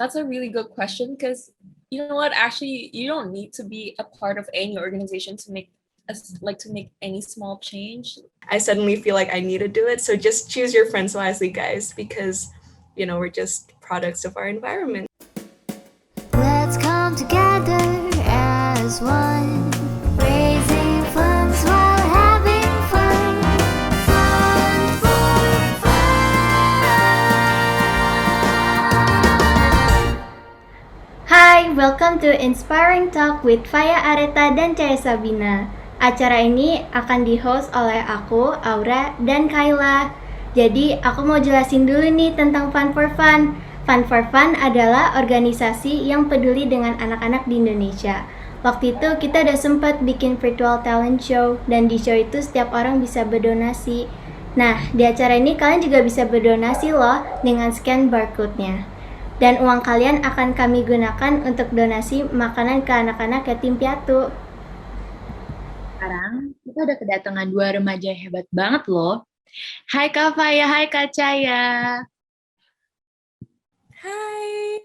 That's a really good question because you know what? Actually, you don't need to be a part of any organization to make any small change. I suddenly feel like I need to do it. So just choose your friends wisely, guys, because we're just products of our environment. Let's come together as one, raising funds while having fun. Fun for fun. Hai, welcome to Inspiring Talk with Faya Aretha dan Chaya Sabina. Acara ini akan di-host oleh aku, Aura, dan Qayla. Jadi, aku mau jelasin dulu nih tentang Fun for Fun. Fun for Fun adalah organisasi yang peduli dengan anak-anak di Indonesia. Waktu itu kita udah sempat bikin virtual talent show, dan di show itu setiap orang bisa berdonasi. Nah, di acara ini kalian juga bisa berdonasi loh dengan scan barcode-nya. Dan uang kalian akan kami gunakan untuk donasi makanan ke anak-anak yatim piatu. Sekarang kita udah kedatangan dua remaja hebat banget loh. Hai Kak Faya, hai Kak Chaya. Hai.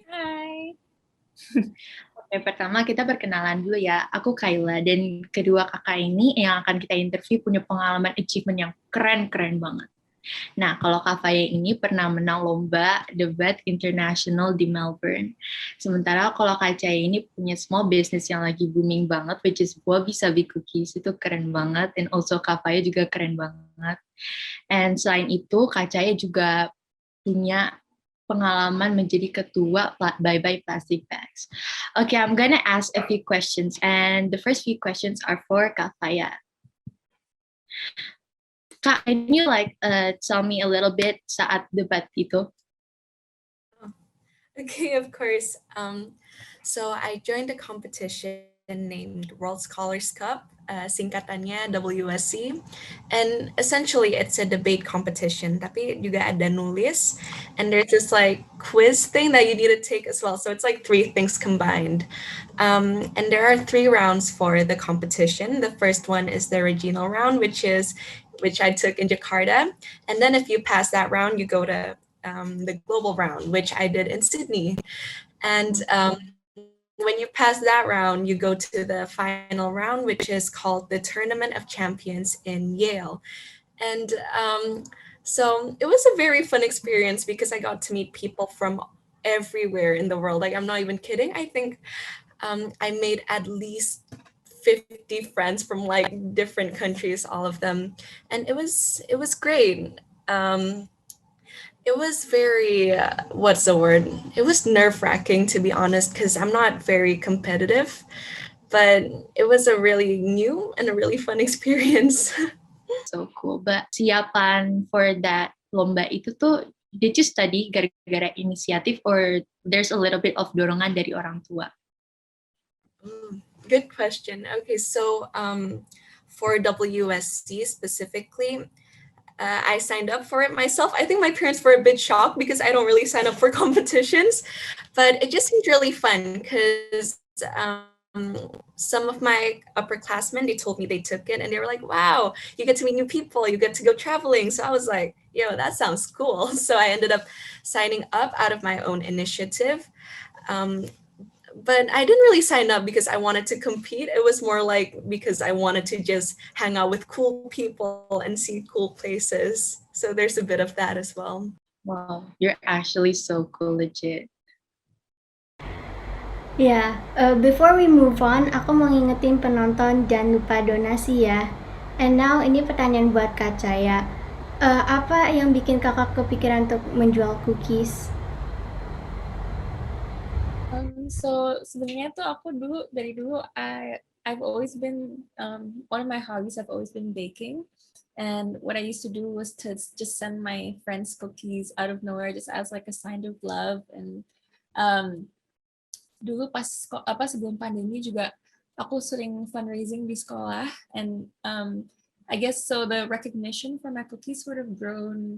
Oke, pertama kita perkenalan dulu ya. Aku Qayla dan kedua kakak ini yang akan kita interview punya pengalaman achievement yang keren-keren banget. Nah, kalau Kak Faya ini pernah menang lomba debat internasional di Melbourne. Sementara kalau Kak Chaya ini punya small business yang lagi booming banget, which is Bisa cookies, itu keren banget. And also Kak Faya juga keren banget. And selain itu, Kak Chaya juga punya pengalaman menjadi ketua Bye-Bye Plastic Bags. Okay, I'm gonna ask a few questions. And the first few questions are for Kak Faya. Kak, can you tell me a little bit saat debat itu? Okay, of course. So I joined a competition named World Scholars Cup, singkatannya WSC, and essentially it's a debate competition. Tapi juga ada nulis, and there's this quiz thing that you need to take as well. So it's three things combined. And there are 3 rounds for the competition. The first one is the regional round, which I took in Jakarta. And then if you pass that round, you go to the global round, which I did in Sydney. And when you pass that round, you go to the final round, which is called the Tournament of Champions in Yale. And so it was a very fun experience because I got to meet people from everywhere in the world. I'm not even kidding. I think I made at least 50 friends from different countries, all of them, and it was great. It was very what's the word? It was nerve-wracking, to be honest, because I'm not very competitive, but it was a really new and a really fun experience. So cool. But siapan for that lomba itu tuh, did you study gara-gara inisiatif or there's a little bit of dorongan dari orang tua? Good question. Okay, so for WSC specifically, I signed up for it myself. I think my parents were a bit shocked because I don't really sign up for competitions, but it just seemed really fun because some of my upperclassmen, they told me they took it and they were like, wow, you get to meet new people, you get to go traveling. So I was like, yo, that sounds cool. So I ended up signing up out of my own initiative. But I didn't really sign up because I wanted to compete. It was more because I wanted to just hang out with cool people and see cool places. So there's a bit of that as well. Wow, you're actually so cool, legit. Ya, before we move on, aku mau ngingetin penonton jangan lupa donasi ya. And now ini pertanyaan buat Kak Chaya. Apa yang bikin kakak kepikiran untuk menjual cookies? So sebenarnya tuh aku dari dulu I've always been one of my hobbies I've always been baking, and what I used to do was to just send my friends cookies out of nowhere just as a sign of love. And dulu pas sebelum pandemi juga aku sering fundraising di sekolah, and I guess so the recognition for my cookies would have grown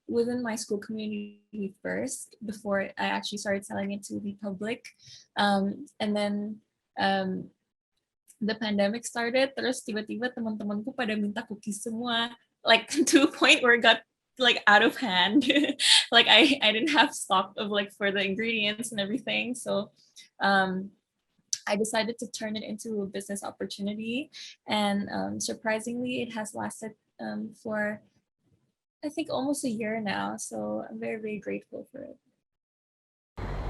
within my school community first before I actually started selling it to the public. And then the pandemic started, terus tiba-tiba teman-temanku pada minta cookies semua, to a point where it got like out of hand. Like I didn't have stock of like for the ingredients and everything. So I decided to turn it into a business opportunity. And surprisingly, it has lasted for, I think, almost a year now. So I'm very, very grateful for it.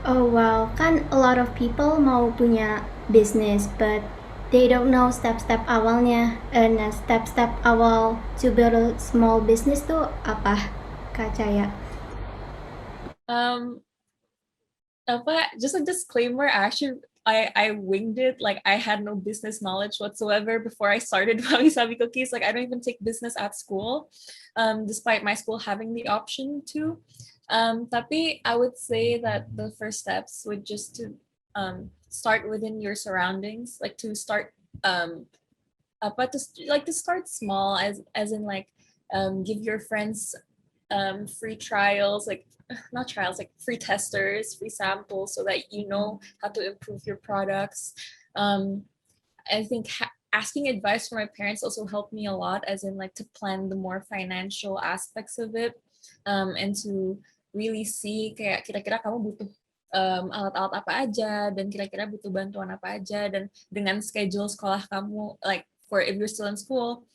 Oh wow, kan a lot of people mau punya business, but they don't know step-step awalnya. Nah, step-step awal to build a small business tuh apa, Kak Chaya? Just a disclaimer, actually, I winged it. Like I had no business knowledge whatsoever before I started Wabi Sabi Cookies. Like I don't even take business at school, despite my school having the option to. Tapi I would say that the first steps would just to start within your surroundings, like to start to start small, as in like give your friends free trials, like not trials, like free testers, free samples, so that you know how to improve your products. I think asking advice from my parents also helped me a lot, as in like to plan the more financial aspects of it, and to really see kayak kira-kira kamu butuh alat-alat apa aja, dan kira-kira butuh bantuan apa aja, dan dengan schedule sekolah kamu, like for if you're still in school,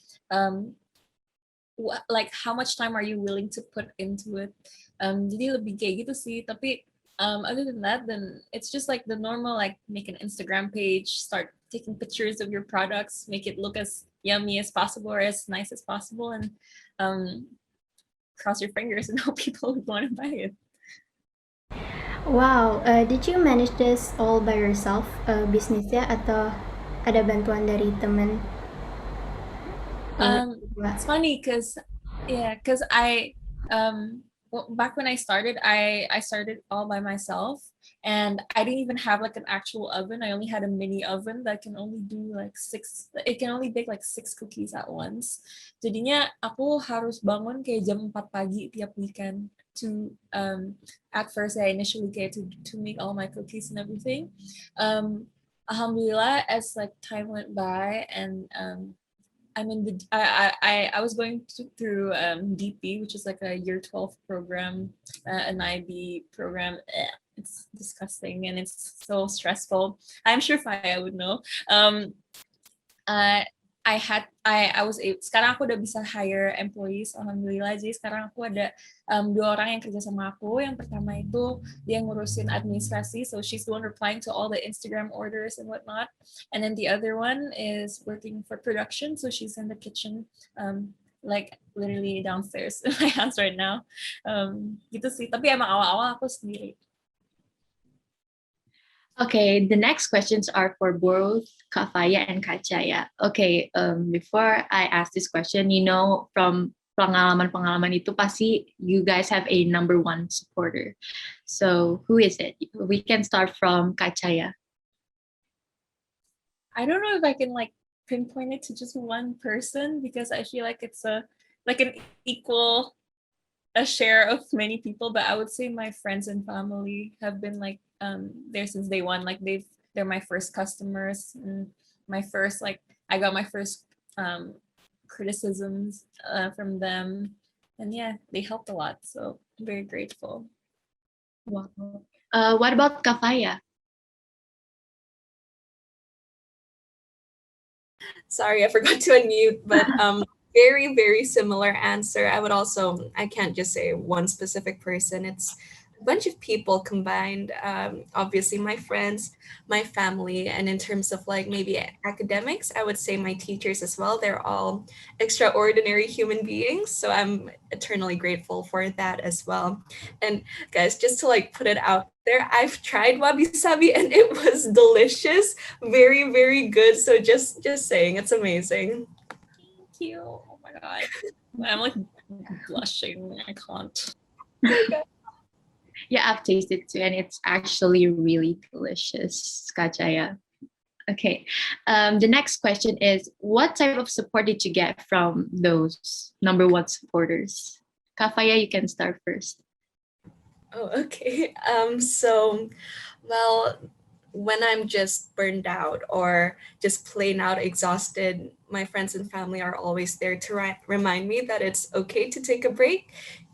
like how much time are you willing to put into it. Jadi lebih kayak gitu sih. Tapi other than that, then it's just like the normal, like make an Instagram page, start taking pictures of your products, make it look as yummy as possible or as nice as possible, and cross your fingers and hope people would want to buy it. Wow, did you manage this all by yourself, bisnisnya, atau ada bantuan dari teman? It's funny because I back when I started, I started all by myself, and I didn't even have like an actual oven. I only had a mini oven that can only do like it can only bake like 6 cookies at once. Jadinya aku harus bangun kayak jam 4 pagi tiap weekend to at first I initially get to make all my cookies and everything. Alhamdulillah, as like time went by, and I was going through DP, which is like a year 12 program, an IB program. It's disgusting and it's so stressful. I'm sure Faya would know. Sekarang aku udah bisa hire employees, alhamdulillah. Jadi sekarang aku ada 2 orang yang kerja sama aku. Yang pertama itu dia ngurusin administrasi, so she's the one replying to all the Instagram orders and whatnot. And then the other one is working for production, so she's in the kitchen, like literally downstairs in my house right now. Gitu sih. Tapi emang awal-awal aku sendiri. Okay, the next questions are for both Kak Faya and Kak Chaya. Okay, before I ask this question, you know, from pengalaman itu pasti you guys have a number 1 supporter. So who is it? We can start from Kak Chaya. I don't know if I can like pinpoint it to just one person, because I feel like it's an equal a share of many people, but I would say my friends and family have been like there since day one. Like they're my first customers, and my first, like I got my first criticisms from them, and yeah, they helped a lot, so I'm very grateful. Wow. What about Kak Faya? Sorry, I forgot to unmute, but very, very similar answer. I can't just say one specific person. It's a bunch of people combined. Obviously my friends, my family, and in terms of like maybe academics, I would say my teachers as well. They're all extraordinary human beings. So I'm eternally grateful for that as well. And guys, just to like put it out there, I've tried wabi sabi and it was delicious, very, very good. So just saying, it's amazing. Thank you. Oh my god, I'm like blushing. I can't. Yeah, I've tasted too, and it's actually really delicious, Kak Chaya. Okay, the next question is, what type of support did you get from those number 1 supporters? Kak Faya, you can start first. Oh, okay. So, well, when I'm just burned out or just plain out exhausted, my friends and family are always there to remind me that it's okay to take a break.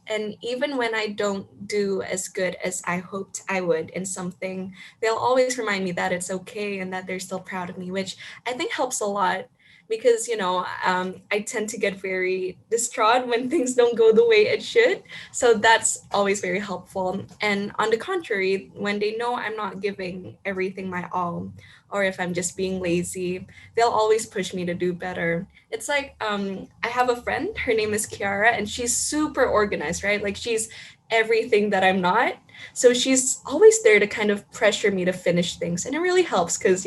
And even when I don't do as good as I hoped I would in something, they'll always remind me that it's okay and that they're still proud of me, which I think helps a lot because, I tend to get very distraught when things don't go the way it should. So that's always very helpful. And on the contrary, when they know I'm not giving everything my all, or if I'm just being lazy, they'll always push me to do better. It's like I have a friend, her name is Kiara, and she's super organized, right? Like she's everything that I'm not. So she's always there to kind of pressure me to finish things. And it really helps because,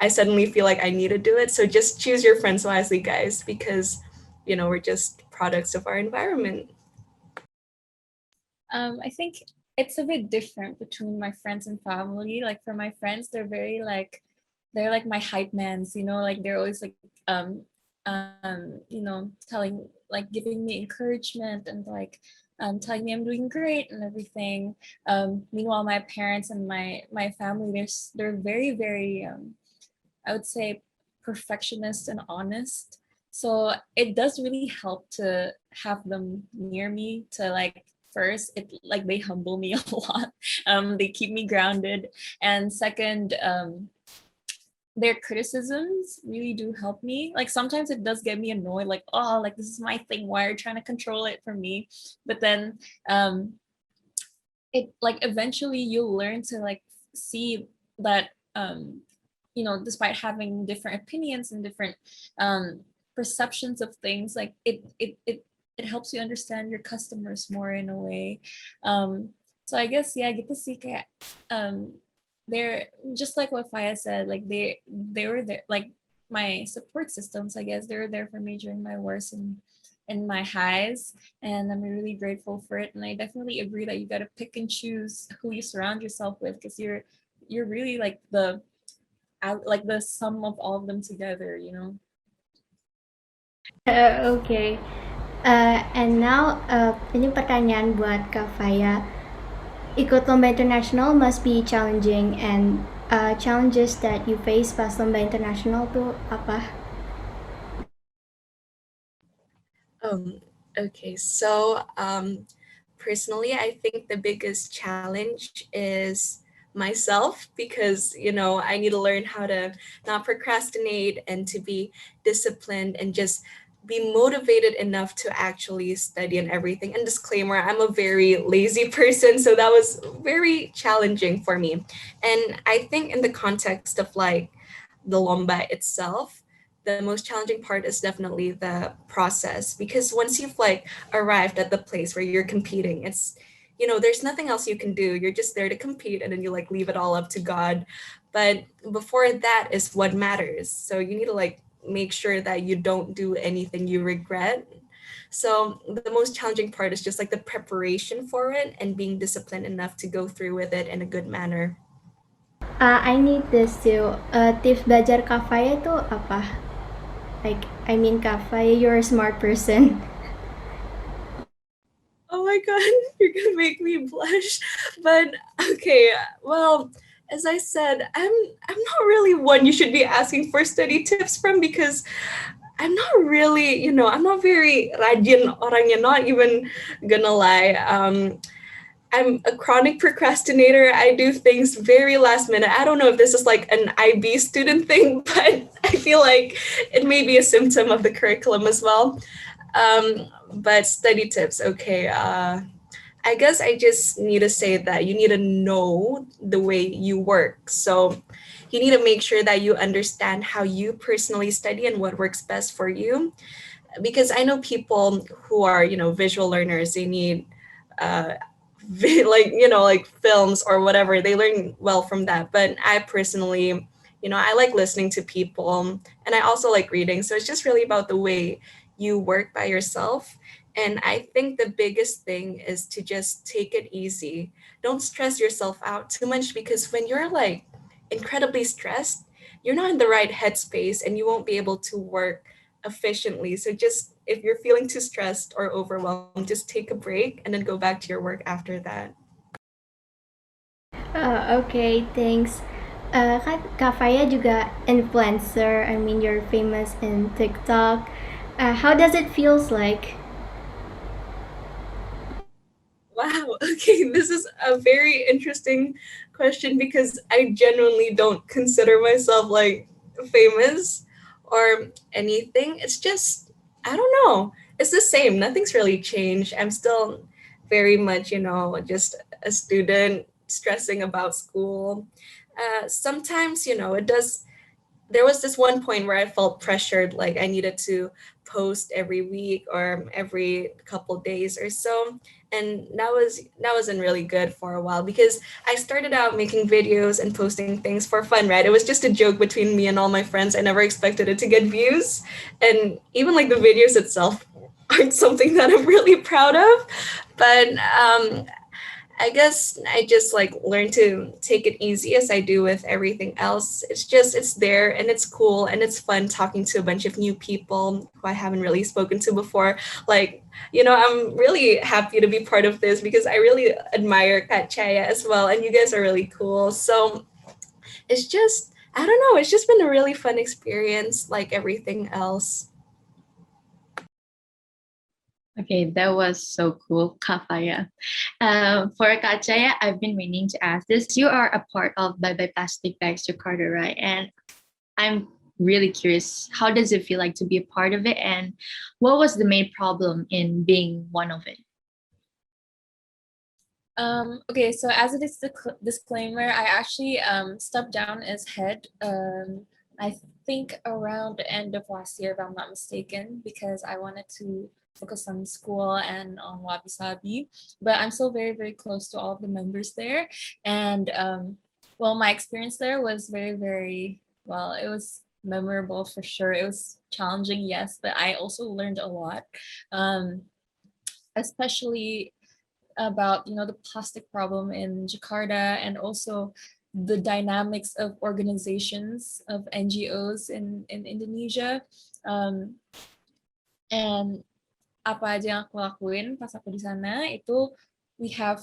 I suddenly feel like I need to do it. So just choose your friends wisely, guys, because, we're just products of our environment. I think it's a bit different between my friends and family. Like for my friends, they're like my hype mans, like they're always like telling, like giving me encouragement and like telling me I'm doing great and everything. Meanwhile, my parents and my family, they're very, very I would say perfectionist and honest. So it does really help to have them near me to like first it like they humble me a lot. They keep me grounded. And second, their criticisms really do help me. Like sometimes it does get me annoyed, like, oh, like this is my thing. Why are you trying to control it from me? But then it like eventually you'll learn to like see that despite having different opinions and different perceptions of things, like it helps you understand your customers more in a way. So I guess yeah, get to see they're just like what Faya said, like they were there, like my support systems, I guess they were there for me during my worst and my highs, and I'm really grateful for it. And I definitely agree that you got to pick and choose who you surround yourself with, because you're really like the sum of all of them together. Okay. And now, ini pertanyaan buat Kak Faya. Ikut lomba internasional must be challenging, and challenges that you face pas lomba internasional tuh apa? Okay, so personally, I think the biggest challenge is myself because, I need to learn how to not procrastinate and to be disciplined and just be motivated enough to actually study and everything. And disclaimer, I'm a very lazy person, so that was very challenging for me. And I think in the context of like the lomba itself, the most challenging part is definitely the process, because once you've like arrived at the place where you're competing, it's there's nothing else you can do. You're just there to compete, and then you like leave it all up to God. But before that is what matters, so you need to like make sure that you don't do anything you regret. So the most challenging part is just like the preparation for it and being disciplined enough to go through with it in a good manner. I need this too. Tips belajar Kak Faya itu apa? Like, I mean, Kak Faya, you're a smart person. Oh my god, you're gonna make me blush. But okay, well, as I said, I'm not really one you should be asking for study tips from, because I'm not really, I'm not very rajin orangnya, not even gonna lie. I'm a chronic procrastinator. I do things very last minute. I don't know if this is like an IB student thing, but I feel like it may be a symptom of the curriculum as well. But study tips, okay. I guess I just need to say that you need to know the way you work. So you need to make sure that you understand how you personally study and what works best for you. Because I know people who are, visual learners, they need like films or whatever. They learn well from that. But I personally, I like listening to people, and I also like reading. So it's just really about the way you work by yourself. And I think the biggest thing is to just take it easy. Don't stress yourself out too much, because when you're like incredibly stressed, you're not in the right headspace and you won't be able to work efficiently. So just if you're feeling too stressed or overwhelmed, just take a break and then go back to your work after that. Okay, thanks. Kan Kak Faya juga influencer. I mean, you're famous in TikTok. How does it feels like? Wow. Okay, this is a very interesting question because I genuinely don't consider myself like famous or anything. It's just, I don't know. It's the same. Nothing's really changed. I'm still very much, just a student stressing about school. Sometimes, it does. There was this one point where I felt pressured, like I needed to post every week or every couple days or so. And that wasn't really good for a while because I started out making videos and posting things for fun, right? It was just a joke between me and all my friends. I never expected it to get views. And even like the videos itself aren't something that I'm really proud of. But I guess I just like learned to take it easy as I do with everything else. It's there and it's cool and it's fun talking to a bunch of new people who I haven't really spoken to before. Like, I'm really happy to be part of this because I really admire Kat Chaya as well, and you guys are really cool. So it's just, I don't know, it's just been a really fun experience like everything else. Okay, that was so cool, Kafaya. For Kachaya, I've been meaning to ask this. You are a part of Bye Bye Plastic Bags Jakarta, right? And I'm really curious, how does it feel like to be a part of it? And what was the main problem in being one of it? Okay, so as a disclaimer, I actually stepped down as head. I think around the end of last year, if I'm not mistaken, because I wanted to focus on school and on Wabi Sabi. But I'm still very, very close to all of the members there. And well, my experience there was very, very well. It was memorable for sure. It was challenging, yes, but I also learned a lot. Especially about the plastic problem in Jakarta, and also the dynamics of organizations of NGOs in Indonesia, and apa aja yang aku lakuin pas aku di sana itu we have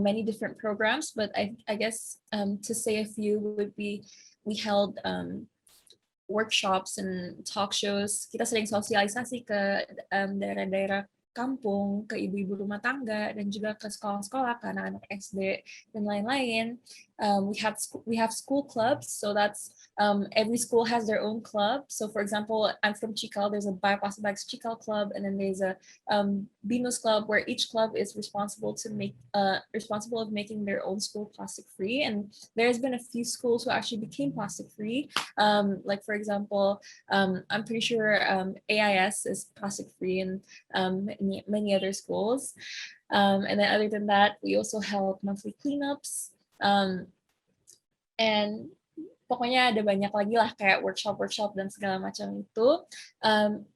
many different programs, but I guess to say a few would be we held workshops and talk shows. Kita sering sosialisasi ke daerah-daerah kampung, ke ibu-ibu rumah tangga, dan juga ke sekolah-sekolah, ke anak-anak SD dan lain-lain. We have school clubs, so that's every school has their own club. So for example, I'm from Chikal, there's a Bypass Bags Chikal club, and then there's a Binus club, where each club is responsible of making their own school plastic free. And there's been a few schools who actually became plastic free. Like for example, I'm pretty sure AIS is plastic free, and many other schools. And then other than that, we also held monthly cleanups. And pokoknya ada banyak lagi lah kayak workshop dan segala macam itu.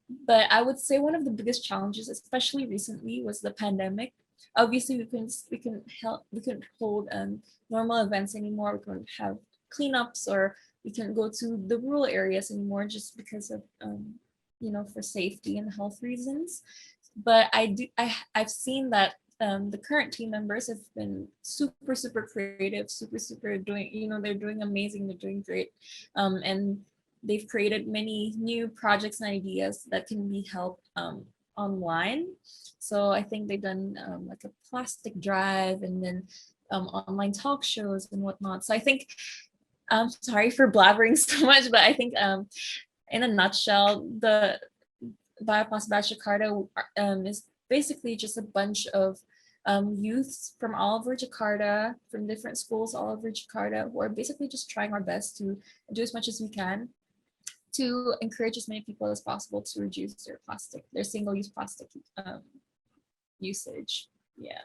But I would say one of the biggest challenges, especially recently, was the pandemic. Obviously, we couldn't hold normal events anymore. We couldn't have cleanups, or we couldn't go to the rural areas anymore just because of for safety and health reasons. But I've seen that the current team members have been super creative, super doing, they're doing amazing, they're doing great, and they've created many new projects and ideas that can be held online. So I think they've done like a plastic drive, and then online talk shows and whatnot. So I think, I'm sorry for blabbering so much, but I think in a nutshell, the Bypass Bash Jakarta is basically just a bunch of youths from all over Jakarta, from different schools all over Jakarta, who are basically just trying our best to do as much as we can to encourage as many people as possible to reduce their single-use plastic usage. Yeah.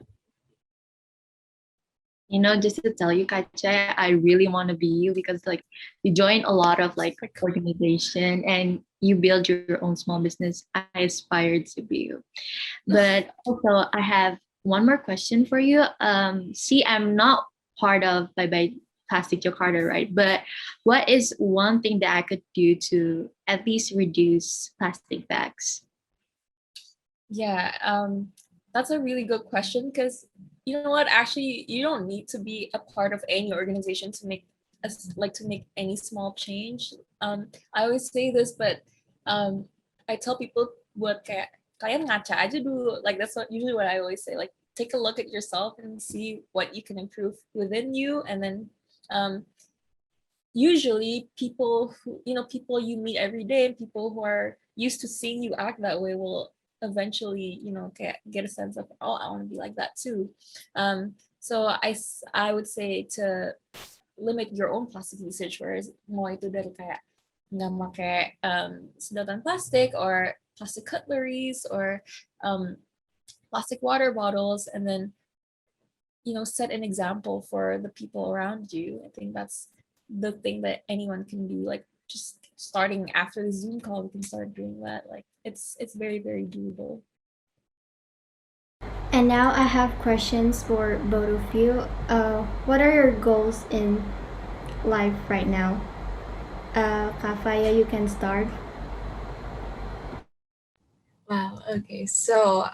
Just to tell you, Kacha, I really want to be you, because like you join a lot of like organization and you build your own small business. I aspire to be you. But also I have one more question for you. See, I'm not part of Bye Bye Plastic Jakarta, right? But what is one thing that I could do to at least reduce plastic bags? Yeah, that's a really good question, because you know what, actually you don't need to be a part of any organization to make like to make any small change. I always say this, but I tell people what kalian ngaca aja dulu. Like that's usually what I always say. Like take a look at yourself and see what you can improve within you, and then usually people who people you meet every day, and people who are used to seeing you act that way will eventually get a sense of, oh, I want to be like that too. So I would say to limit your own plastic usage, whereas mau itu dari kayak nggak pakai sedotan plastik or plastic cutleries or plastic water bottles, and then set an example for the people around you. I think that's the thing that anyone can do. Like just starting after the Zoom call, we can start doing that. Like it's very, very doable. And now I have questions for both of you. What are your goals in life right now? Kak Faya, you can start. Wow. Okay. So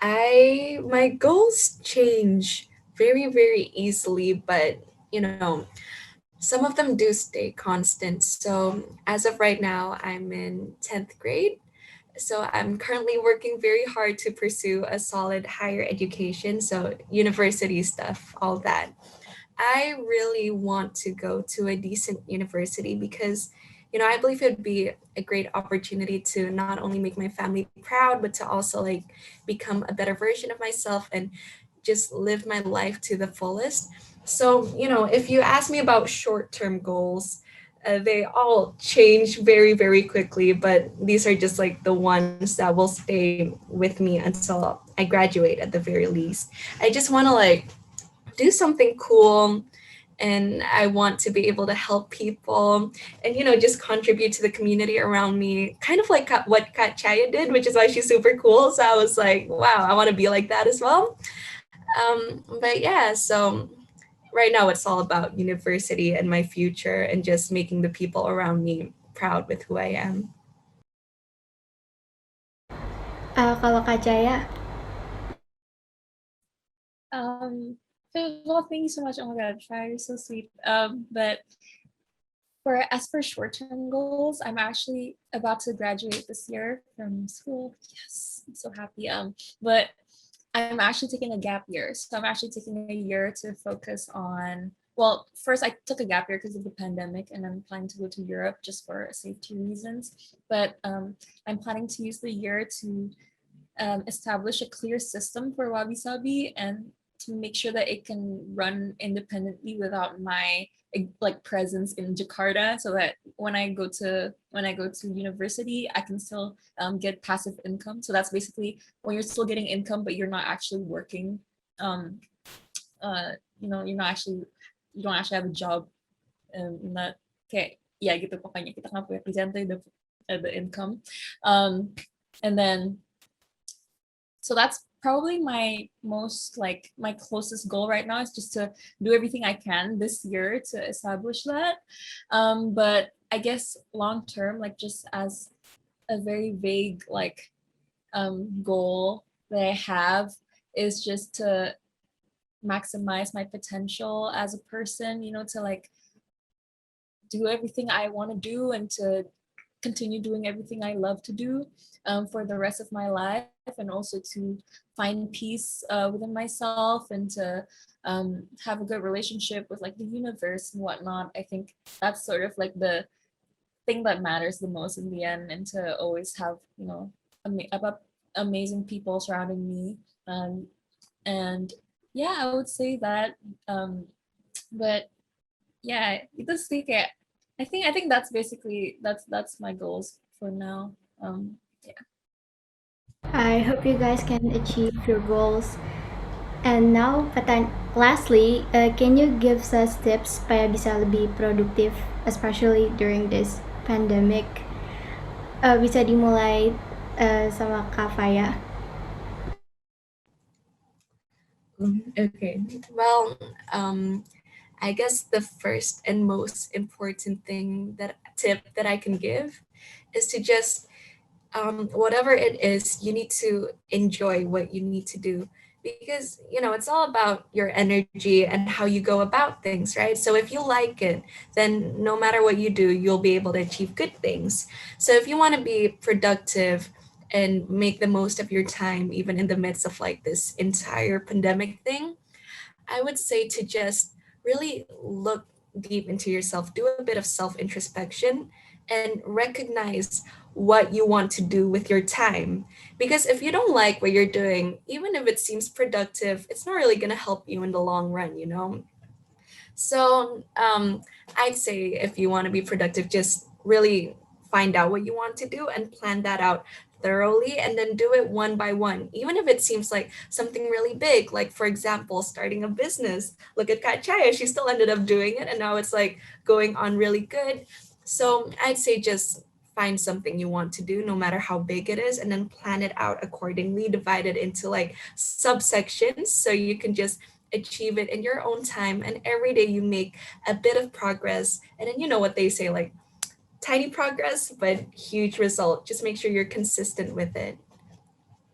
my goals change very, very easily, but some of them do stay constant. So as of right now, I'm in 10th grade. So I'm currently working very hard to pursue a solid higher education. So university stuff, all that. I really want to go to a decent university because, I believe it would be a great opportunity to not only make my family proud, but to also like become a better version of myself and just live my life to the fullest. So, if you ask me about short-term goals, they all change very, very quickly, but these are just like the ones that will stay with me until I graduate at the very least. I just want to like do something cool, and I want to be able to help people and, just contribute to the community around me, kind of like what Kat Chaya did, which is why she's super cool. So I was like, wow, I want to be like that as well. But yeah, so right now it's all about university and my future and just making the people around me proud with who I am. Kalau Kak Chaya? Well, thank you so much. Oh my God, Shai, you're so sweet. But as for short-term goals, I'm actually about to graduate this year from school. Yes, I'm so happy. But I'm actually taking a gap year. So I'm actually taking a year to focus on, well, first I took a gap year because of the pandemic, and I'm planning to go to Europe just for safety reasons. But I'm planning to use the year to establish a clear system for Wabi Sabi and to make sure that it can run independently without my like presence in Jakarta, so that when I go to university, I can still get passive income. So that's basically when you're still getting income, but you're not actually working. You don't actually have a job. Not okay. Yeah, gitu pokoknya kita nggak punya kerjaan the income, and then. So that's probably my closest goal right now, is just to do everything I can this year to establish that. But I guess long term, like just as a very vague goal that I have, is just to maximize my potential as a person, to like do everything I want to do and to continue doing everything I love to do for the rest of my life, and also to find peace within myself, and to have a good relationship with like the universe and whatnot. I think that's sort of like the thing that matters the most in the end, and to always have amazing people surrounding me, and yeah, I would say that. But yeah, itu sih kayak I think that's basically that's my goals for now. Yeah. I hope you guys can achieve your goals. And now, lastly, can you give us tips supaya bisa lebih produktif, especially during this pandemic? Bisa dimulai sama Kak Faya. Okay. Well, I guess the first and most important tip that I can give is to just whatever it is, you need to enjoy what you need to do. because it's all about your energy and how you go about things, right? So if you like it, then no matter what you do, you'll be able to achieve good things. So if you want to be productive and make the most of your time even in the midst of like this entire pandemic thing, I would say to just really look deep into yourself, do a bit of self introspection, and recognize what you want to do with your time. Because if you don't like what you're doing, even if it seems productive, it's not really going to help you in the long run. So I'd say if you want to be productive, just really find out what you want to do and plan that out thoroughly and then do it one by one, even if it seems like something really big, like for example starting a business. Look at Kat Chaya, she still ended up doing it and now it's like going on really good. So I'd say just find something you want to do no matter how big it is and then plan it out accordingly, divide it into like subsections so you can just achieve it in your own time, and every day you make a bit of progress, and then you know what they say, like tiny progress but huge result. Just make sure you're consistent with it.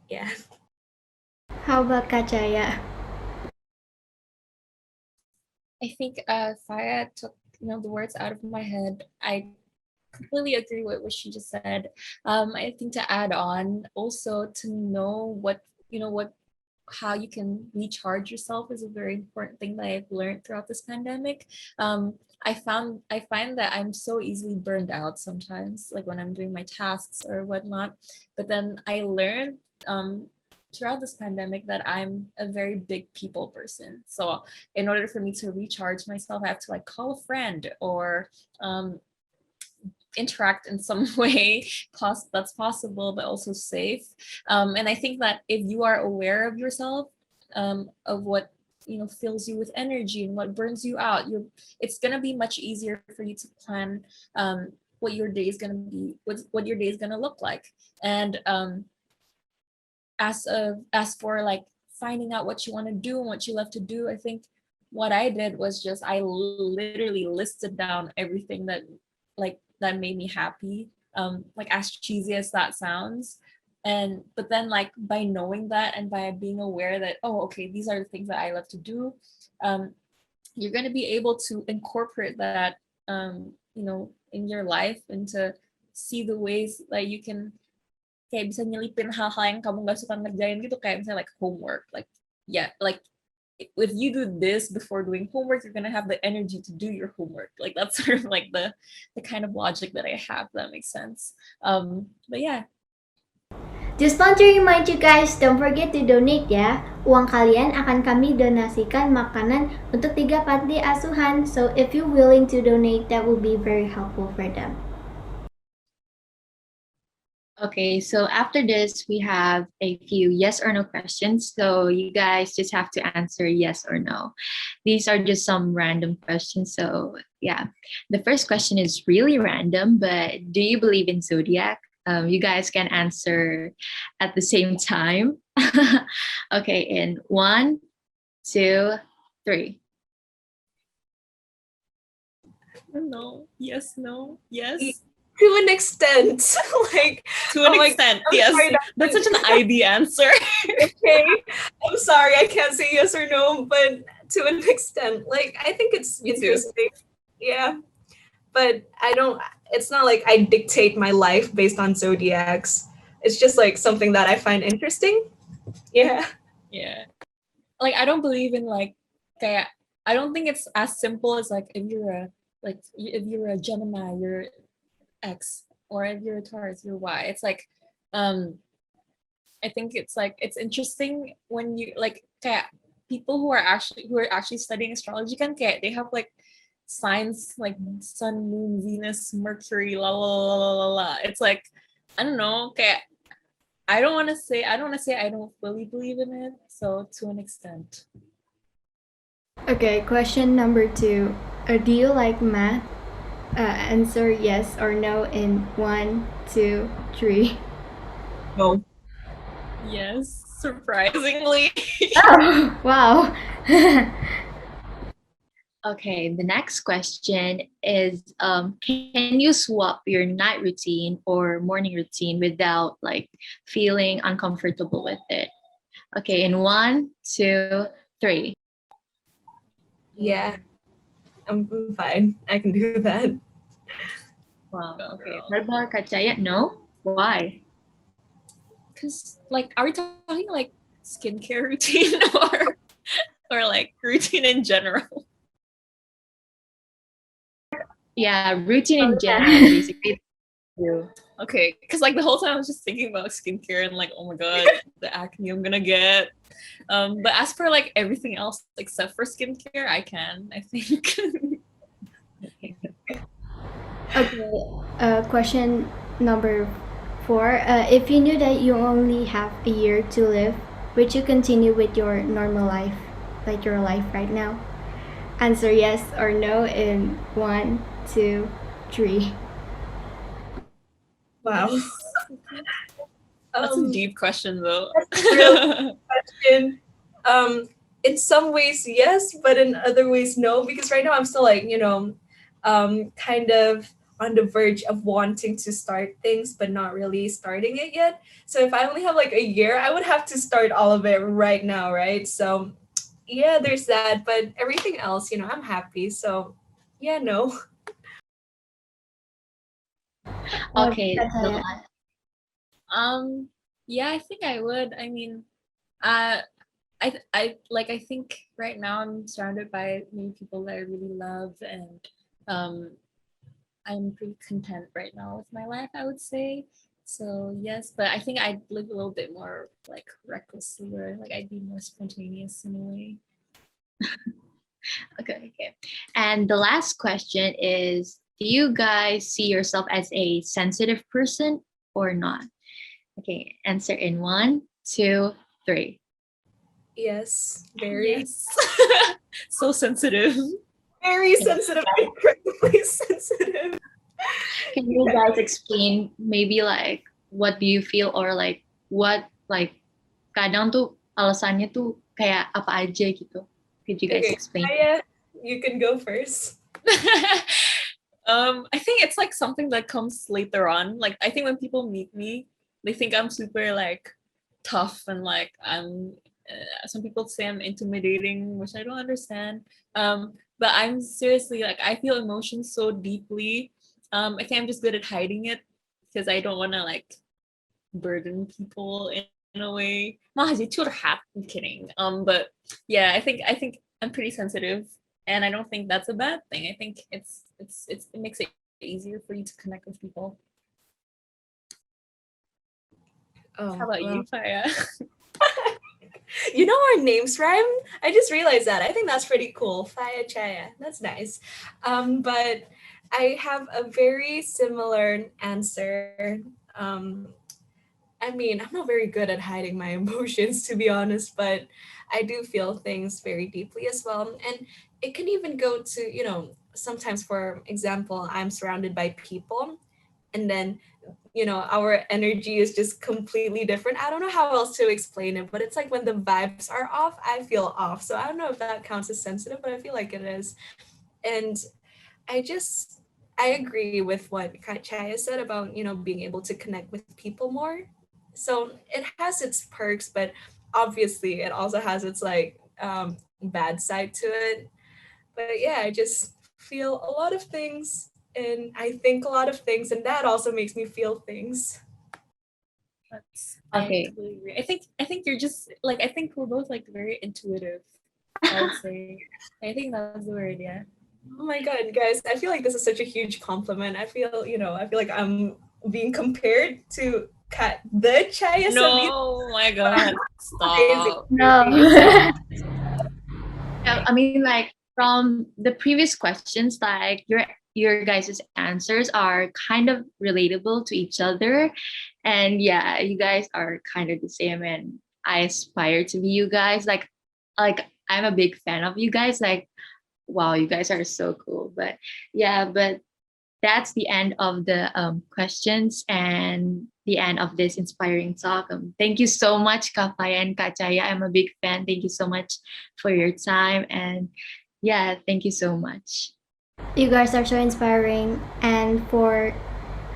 Yeah. How about Kacaya? I think Faya took the words out of my head. I completely agree with what she just said. I think to add on, also to know what how you can recharge yourself is a very important thing that I've learned throughout this pandemic. I find that I'm so easily burned out sometimes, like when I'm doing my tasks or whatnot. But then I learned throughout this pandemic that I'm a very big people person. So in order for me to recharge myself, I have to like call a friend or interact in some way that's possible but also safe. And I think that if you are aware of yourself, of what fills you with energy and what burns you out, it's going to be much easier for you to plan what your day is going to be, what your day is going to look like. And as for like finding out what you want to do and what you love to do, I think what I did was just I literally listed down everything that made me happy, like as cheesy as that sounds. But then like by knowing that and by being aware that, oh, okay, these are the things that I love to do, you're going to be able to incorporate that in your life, and to see the ways that you can kayak bisa nyelipin hal-hal yang kamu gak suka ngerjain gitu, kayak misalnya like homework, like like if you do this before doing homework, you're gonna have the energy to do your homework. Like that's sort of like the kind of logic that I have. That makes sense. But yeah. Just want to remind you guys, don't forget to donate ya. Uang kalian akan kami donasikan makanan untuk 3 panti asuhan. So if you're willing to donate, that will be very helpful for them. Okay, so after this, we have a few yes or no questions. So you guys just have to answer yes or no. These are just some random questions. So yeah, the first question is really random, but do you believe in zodiac? You guys can answer at the same time. Okay, in 1, 2, 3. No. Yes. No. Yes. To an extent. Like to an extent, yes. Sorry, that's such an ID answer. Okay, I'm sorry, I can't say yes or no, but to an extent, like I think it's interesting. Yeah, but it's not like I dictate my life based on zodiacs. It's just like something that I find interesting. Yeah. Like I don't believe in like, okay, I don't think it's as simple as like if you're a Gemini, you're X, or if you're a Taurus, you're Y. It's like I think it's like it's interesting when you like kayak people who are actually studying astrology kan kayak they have like signs like Sun, Moon, Venus, Mercury, la la la la la la. It's like I don't know, kayak I don't want to say I don't fully believe in it, so to an extent. Okay, question number 2. Do you like math? Answer yes or no in 1, 2, 3. No. Yes, surprisingly. Oh, wow. Okay, the next question is can you swap your night routine or morning routine without like feeling uncomfortable with it? Okay, in 1, 2, 3. Yeah, I'm fine. I can do that. Wow. Okay. What about Kak Chaya? No. Why? Because like, are we talking like skincare routine or like routine in general? Yeah, routine in general, basically. Okay, because like the whole time I was just thinking about skincare and like, oh my god, the acne I'm gonna get. But as for like everything else except for skincare, I think. Okay, question number 4. If you knew that you only have a year to live, would you continue with your normal life, like your life right now? Answer yes or no in 1, 2, 3. Wow. That's a deep question though. That's a real question. In some ways, yes, but in other ways, no. Because right now I'm still like, kind of on the verge of wanting to start things, but not really starting it yet. So if I only have like a year, I would have to start all of it right now, right? So yeah, there's that. But everything else, I'm happy. So yeah, no. Okay. Kak The Chaya. last. Yeah, I think I would. I mean, I think right now I'm surrounded by many people that I really love, and I'm pretty content right now with my life, I would say. So yes, but I think I'd live a little bit more like recklessly, or like I'd be more spontaneous in a way. Okay. And the last question is, do you guys see yourself as a sensitive person or not? Okay, answer in 1, 2, 3. Yes, very, Yes. So sensitive. very sensitive, incredibly sensitive. Can you guys explain maybe like what do you feel, or like what, like kadang tuh alasannya tuh kayak apa aja gitu? Could you guys Okay, explain? Faya, you can go first. I think it's like something that comes later on. Like I think when people meet me, they think I'm super like tough and like I'm. Some people say I'm intimidating, which I don't understand. But I'm seriously like I feel emotions so deeply. I think I'm just good at hiding it because I don't want to like burden people in a way. I'm kidding. But yeah, I think I'm pretty sensitive, and I don't think that's a bad thing. I think it makes it easier for you to connect with people. Oh, How about you, Faya? You know our names rhyme? I just realized that. I think that's pretty cool. Faya Chaya. That's nice. But I have a very similar answer. I mean, I'm not very good at hiding my emotions, to be honest, but I do feel things very deeply as well. And it can even go to, sometimes, for example, I'm surrounded by people, and then our energy is just completely different. I don't know how else to explain it, but it's like when the vibes are off, I feel off. So I don't know if that counts as sensitive, but I feel like it is. And I agree with what Chaya said about being able to connect with people more. So it has its perks, but obviously it also has its like bad side to it. But yeah, I just feel a lot of things, and I think a lot of things, and that also makes me feel things. I Okay. totally agree. I think you're just like I think we're both like very intuitive. I would say. I think that's the word. Yeah. Oh my god, guys, I feel like this is such a huge compliment. I feel like I'm being compared to the Chaya Sabina. No, my God, stop. No. Yeah, I mean, like from the previous questions, like your guys' answers are kind of relatable to each other, and yeah, you guys are kind of the same, and I aspire to be you guys. Like I'm a big fan of you guys. Like, wow, you guys are so cool. But yeah, but that's the end of the questions and the end of this inspiring talk. Thank you so much, Kak Faya and Kak Chaya. I'm a big fan. Thank you so much for your time. And yeah, thank you so much. You guys are so inspiring. And for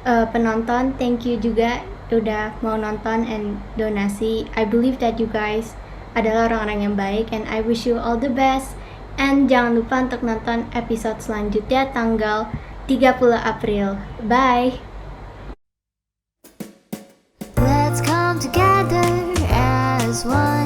penonton, thank you juga udah mau nonton and donasi. I believe that you guys adalah orang-orang yang baik, and I wish you all the best. And jangan lupa untuk nonton episode selanjutnya tanggal 30 April. Bye! Let's come together as one.